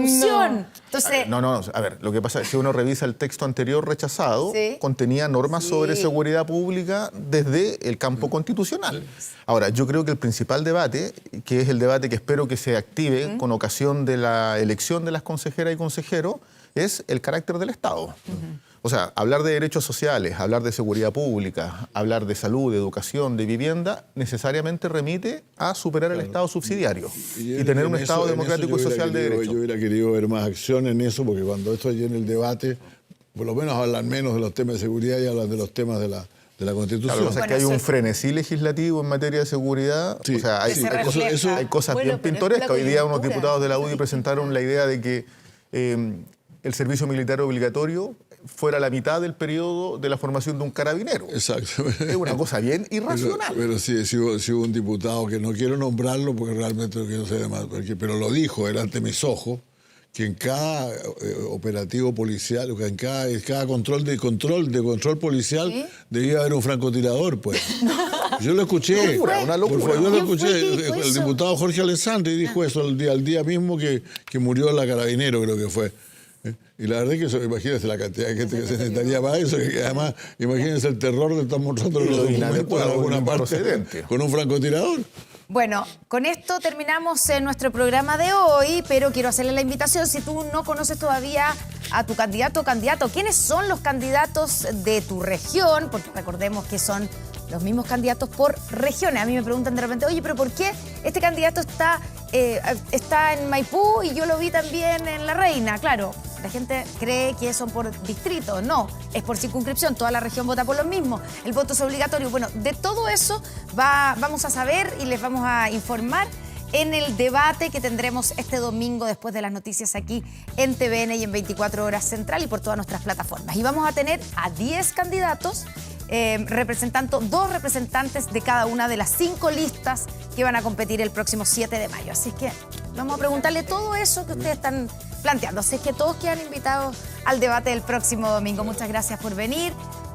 Entonces, No, a ver, lo que pasa es que si uno revisa el texto anterior rechazado, Sí. contenía normas Sí. sobre seguridad pública desde el campo constitucional. Ahora, yo creo que el principal debate, que es el debate que espero que se active con ocasión de la elección de las consejeras y consejeros, es el carácter del Estado. O sea, hablar de derechos sociales, hablar de seguridad pública, hablar de salud, de educación, de vivienda, necesariamente remite a superar el Estado subsidiario y tener un Estado democrático y social de derecho. Yo hubiera querido ver más acción en eso, porque cuando esto llene el debate, por lo menos hablan menos de los temas de seguridad y hablan de los temas de la Constitución. Claro, lo que pasa es que hay un frenesí legislativo en materia de seguridad. Sí, o sea, hay, que se hay cosas, refleja. hay cosas Bueno, bien pero es pintorescas. la Hoy día unos coyuntura. diputados de la UDI presentaron la idea de que el servicio militar obligatorio fuera la mitad del periodo de la formación de un carabinero. Exacto. Es una cosa bien irracional. Pero sí hubo un diputado que no quiero nombrarlo porque realmente no quiero ser más, pero lo dijo delante de mis ojos, que en cada operativo policial, que en cada control policial ¿Sí? debía haber un francotirador, pues. Yo lo escuché. Una locura. Por favor, yo lo ¿Quién fue escuché. que dijo El eso? diputado Jorge Alessandri dijo eso al día mismo que murió la carabinero, creo que fue. Y la verdad es que eso, imagínense la cantidad de gente que se necesitaría para eso, que además, imagínense el terror de estar mostrando los documentos en inadecuado, alguna parte improcedente. con un francotirador. bueno, con esto terminamos nuestro programa de hoy, pero quiero hacerle la invitación, si tú no conoces todavía a tu candidato o candidato, ¿quiénes son los candidatos de tu región? Porque recordemos que son los mismos candidatos por regiones. A mí me preguntan de repente, oye, pero ¿por qué este candidato está en Maipú y yo lo vi también en La Reina? Claro, La gente cree que son por distrito. No, es por circunscripción. Toda la región vota por lo mismo. El voto es obligatorio. Bueno, de todo eso vamos a saber y les vamos a informar en el debate que tendremos este domingo después de las noticias aquí en TVN y en 24 Horas Central y por todas nuestras plataformas. Y vamos a tener a 10 candidatos representando 2 representantes de cada una de las 5 listas que van a competir el próximo 7 de mayo. Así que vamos a preguntarle todo eso que ustedes están planteando. Así que todos quedan invitados al debate del próximo domingo. Muchas gracias por venir.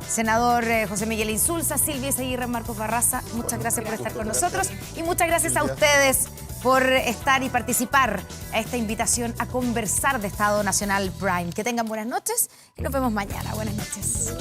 Senador José Miguel Insulza, Silvia Seguirre, Marcos Barraza, muchas gracias por estar con nosotros y muchas gracias a ustedes por estar y participar a esta invitación a conversar de Estado Nacional Prime. Que tengan buenas noches y nos vemos mañana. Buenas noches.